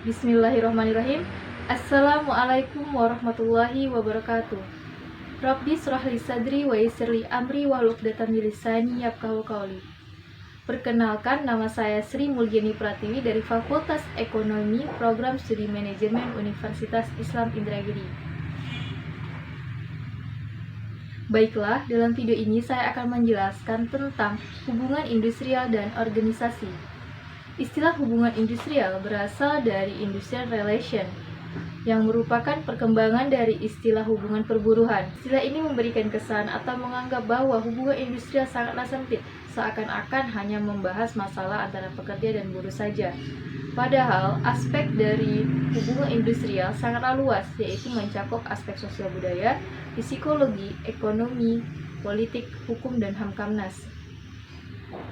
Bismillahirrahmanirrahim. Assalamualaikum warahmatullahi wabarakatuh. Rabbi shrah li sadri wa yassir li amri wahlul 'uqdatam min lisani yafqahu qawli. Perkenalkan, nama saya Sri Mulyani Pratiwi dari Fakultas Ekonomi Program Studi Manajemen Universitas Islam Indragiri. Baiklah, dalam video ini saya akan menjelaskan tentang hubungan industrial dan organisasi. Istilah hubungan industrial berasal dari industrial relation, yang merupakan perkembangan dari istilah hubungan perburuhan. Istilah ini memberikan kesan atau menganggap bahwa hubungan industrial sangatlah sempit, seakan-akan hanya membahas masalah antara pekerja dan buruh saja. Padahal, aspek dari hubungan industrial sangatlah luas, yaitu mencakup aspek sosial budaya, psikologi, ekonomi, politik, hukum, dan Hamkamnas.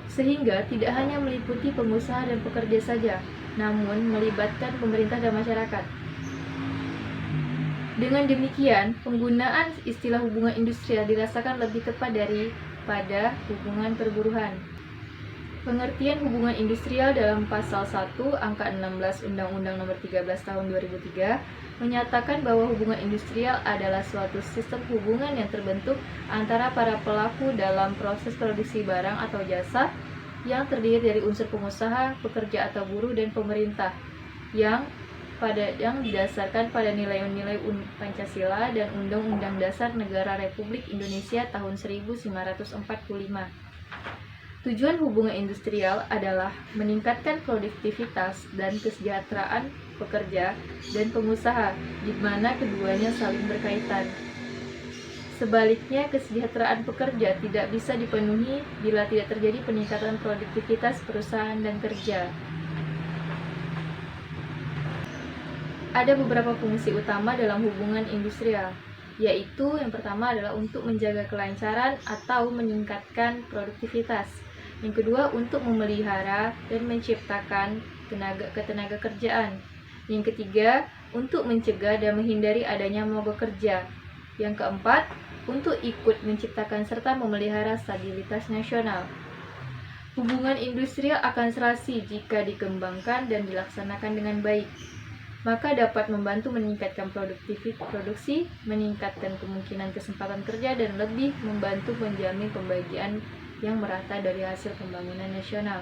Sehingga tidak hanya meliputi pengusaha dan pekerja saja, namun melibatkan pemerintah dan masyarakat. Dengan demikian, penggunaan istilah hubungan industrial dirasakan lebih tepat daripada hubungan perburuhan. Pengertian hubungan industrial dalam pasal 1 angka 16 Undang-Undang Nomor 13 Tahun 2003 menyatakan bahwa hubungan industrial adalah suatu sistem hubungan yang terbentuk antara para pelaku dalam proses produksi barang atau jasa yang terdiri dari unsur pengusaha, pekerja atau buruh, dan pemerintah yang didasarkan pada nilai-nilai Pancasila dan Undang-Undang Dasar Negara Republik Indonesia tahun 1945. Tujuan hubungan industrial adalah meningkatkan produktivitas dan kesejahteraan pekerja dan pengusaha, di mana keduanya saling berkaitan. Sebaliknya, kesejahteraan pekerja tidak bisa dipenuhi bila tidak terjadi peningkatan produktivitas perusahaan dan kerja. Ada beberapa fungsi utama dalam hubungan industrial, yaitu yang pertama adalah untuk menjaga kelancaran atau meningkatkan produktivitas. Yang kedua, untuk memelihara dan menciptakan ketenaga kerjaan. Yang ketiga, untuk mencegah dan menghindari adanya mogok kerja. Yang keempat, untuk ikut menciptakan serta memelihara stabilitas nasional. Hubungan industrial akan serasi jika dikembangkan dan dilaksanakan dengan baik, maka dapat membantu meningkatkan produksi, meningkatkan kemungkinan kesempatan kerja, dan lebih membantu menjamin pembagian yang merata dari hasil pembangunan nasional.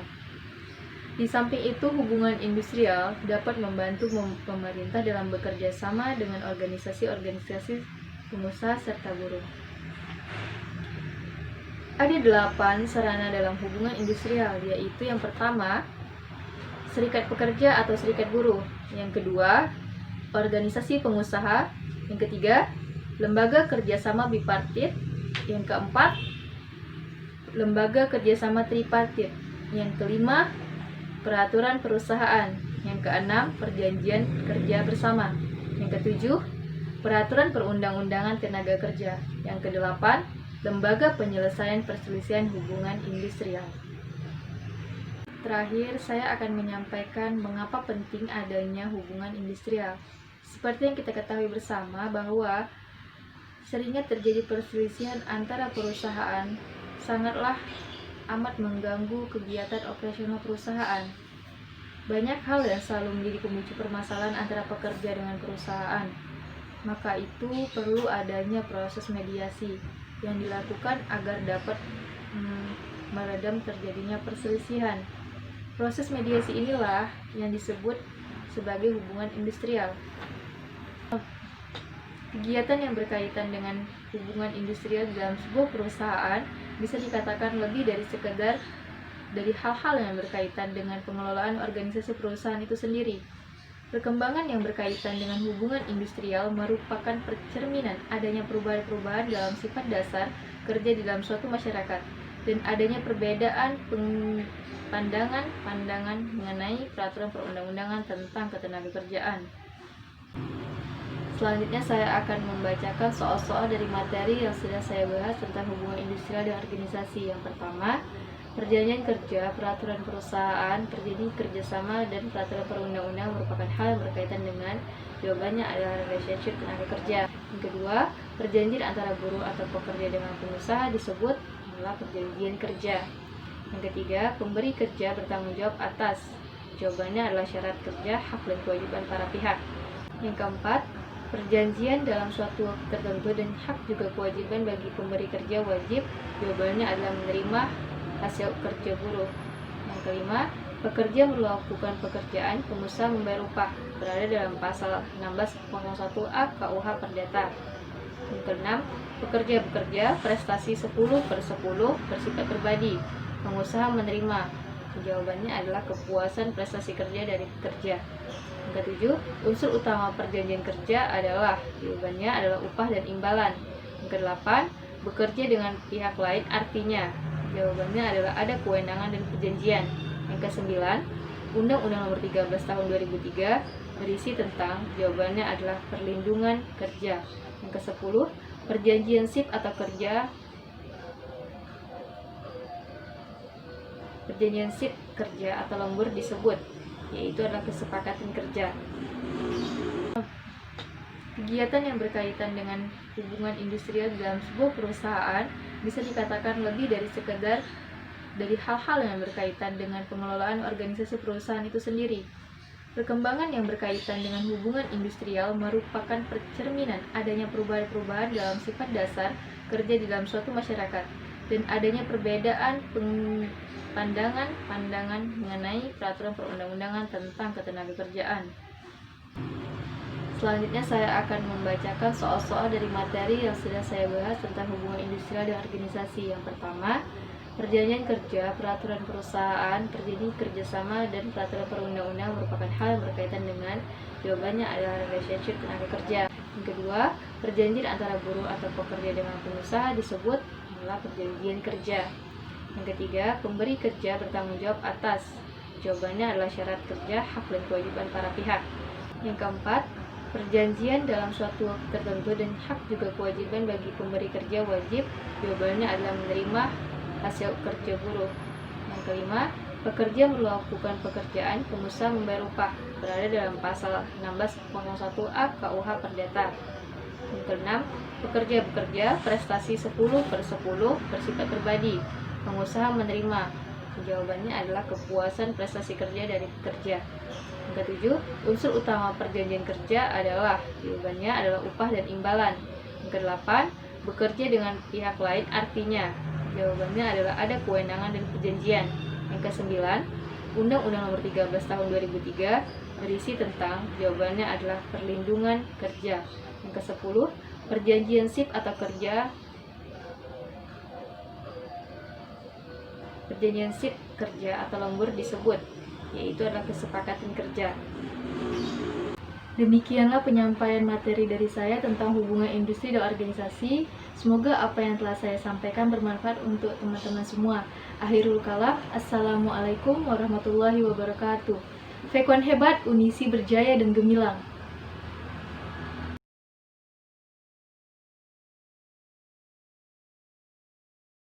Di samping itu, hubungan industrial dapat membantu pemerintah dalam bekerja sama dengan organisasi-organisasi pengusaha serta buruh. Ada 8 sarana dalam hubungan industrial, yaitu yang pertama, serikat pekerja atau serikat buruh. Yang kedua, organisasi pengusaha. Yang ketiga, lembaga kerjasama bipartit. Yang keempat, lembaga kerjasama tripartit. Yang kelima, peraturan perusahaan. Yang keenam, perjanjian kerja bersama. Yang ketujuh, peraturan perundang-undangan tenaga kerja. Yang kedelapan, lembaga penyelesaian perselisihan hubungan industrial. Terakhir, saya akan menyampaikan mengapa penting adanya hubungan industrial. Seperti yang kita ketahui bersama bahwa seringnya terjadi perselisihan antara perusahaan sangatlah amat mengganggu kegiatan operasional perusahaan. Banyak hal yang selalu menjadi pemicu permasalahan antara pekerja dengan perusahaan. Maka itu perlu adanya proses mediasi yang dilakukan agar dapat meredam terjadinya perselisihan. Proses mediasi inilah yang disebut sebagai hubungan industrial. Kegiatan yang berkaitan dengan hubungan industrial dalam sebuah perusahaan bisa dikatakan lebih dari sekedar dari hal-hal yang berkaitan dengan pengelolaan organisasi perusahaan itu sendiri. Perkembangan yang berkaitan dengan hubungan industrial merupakan cerminan adanya perubahan-perubahan dalam sifat dasar kerja di dalam suatu masyarakat dan adanya perbedaan pandangan mengenai peraturan perundang-undangan tentang ketenagakerjaan. Selanjutnya saya akan membacakan soal-soal dari materi yang sudah saya bahas tentang hubungan industrial dan organisasi. Yang pertama, perjanjian kerja, peraturan perusahaan, perjanjian kerjasama, dan peraturan perundang-undangan merupakan hal yang berkaitan dengan jawabannya adalah relationship tenaga kerja. Yang kedua, perjanjian antara buruh atau pekerja dengan pengusaha disebut adalah perjanjian kerja. Yang ketiga, pemberi kerja bertanggung jawab atas Jawabannya adalah syarat kerja, hak dan kewajiban para pihak. Yang keempat, perjanjian dalam suatu waktu tertentu dan hak juga kewajiban bagi pemberi kerja wajib. Jawabannya adalah menerima hasil kerja buruh. Yang kelima, pekerja melakukan pekerjaan, pengusaha membayar upah. Berada dalam pasal 1601A KUH Perdata. Yang keenam, pekerja bekerja, prestasi 10/10 bersifat pribadi. Pengusaha menerima. Jawabannya adalah kepuasan prestasi kerja dari pekerja. Yang ketujuh, unsur utama perjanjian kerja adalah, jawabannya adalah upah dan imbalan. Yang kedelapan, bekerja dengan pihak lain artinya, jawabannya adalah ada kewenangan dan perjanjian. Yang kesembilan, Undang-Undang Nomor 13 Tahun 2003 berisi tentang, jawabannya adalah perlindungan kerja. Yang kesepuluh, perjanjian sip atau kerja. Perjanjian sip kerja atau lembur disebut, yaitu adalah kesepakatan kerja. Kegiatan yang berkaitan dengan hubungan industrial dalam sebuah perusahaan bisa dikatakan lebih dari sekedar dari hal-hal yang berkaitan dengan pengelolaan organisasi perusahaan itu sendiri. Perkembangan yang berkaitan dengan hubungan industrial merupakan cerminan adanya perubahan-perubahan dalam sifat dasar kerja di dalam suatu masyarakat dan adanya perbedaan pandangan mengenai peraturan perundang-undangan tentang ketenagakerjaan. Selanjutnya saya akan membacakan soal-soal dari materi yang sudah saya bahas tentang hubungan industrial dan organisasi. Yang pertama, perjanjian kerja, peraturan perusahaan, perjanjian kerjasama, dan peraturan perundang-undangan merupakan hal yang berkaitan dengan, jawabannya adalah relationship tenaga kerja. Yang kedua, perjanjian antara buruh atau pekerja dengan pengusaha disebut adalah perjanjian kerja. Yang ketiga, pemberi kerja bertanggung jawab atas, jawabannya adalah syarat kerja, hak dan kewajiban para pihak. Yang keempat, perjanjian dalam suatu waktu tertentu dan hak juga kewajiban bagi pemberi kerja wajib, jawabannya adalah menerima hasil kerja buruh. Yang kelima, pekerja melakukan pekerjaan, pengusaha membayar upah. Berada dalam pasal 1601A KUH Perdata. Yang keenam, pekerja bekerja, prestasi 10/10 bersifat pribadi. Pengusaha menerima. Jawabannya adalah kepuasan prestasi kerja dari pekerja. Yang ketujuh, unsur utama perjanjian kerja adalah, jawabannya adalah upah dan imbalan. Yang kedelapan, bekerja dengan pihak lain artinya, jawabannya adalah ada kewenangan dan perjanjian. Yang kesembilan, Undang-Undang Nomor 13 Tahun 2003 berisi tentang, jawabannya adalah perlindungan kerja. Yang kesepuluh, perjanjian sip atau kerja. Perjanjian sip kerja atau lembur disebut, yaitu adalah kesepakatan kerja. Demikianlah penyampaian materi dari saya tentang hubungan industri dan organisasi. Semoga apa yang telah saya sampaikan bermanfaat untuk teman-teman semua. Akhirul kalam, Assalamualaikum warahmatullahi wabarakatuh. Fekwan hebat, Unisi berjaya dan gemilang.